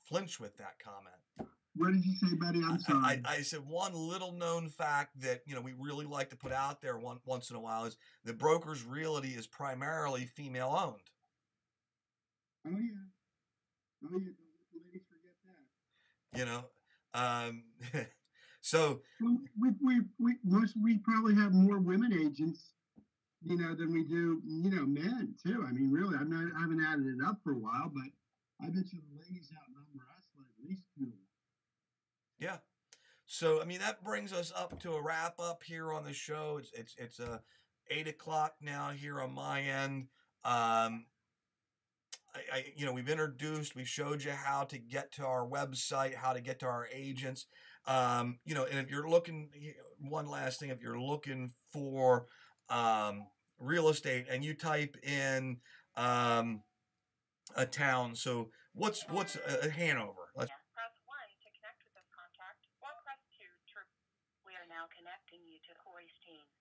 flinch with that comment. What did you say, buddy? I'm sorry. I said one little known fact that, you know, we really like to put out there once in a while is that Brokers Realty is primarily female owned. Oh yeah. Don't let the ladies forget that. You know, so we probably have more women agents, you know, than we do, you know, men too. I mean, really, I haven't added it up for a while, but I bet you the ladies outnumber us by at least 2 to 1. Yeah. So, I mean, that brings us up to a wrap up here on the show. It's 8 o'clock now here on my end. You know, we've introduced, we showed you how to get to our website, how to get to our agents. You know, and if you're looking, one last thing, if you're looking for real estate and you type in a town, so what's Hanover? Let's to Corey's team.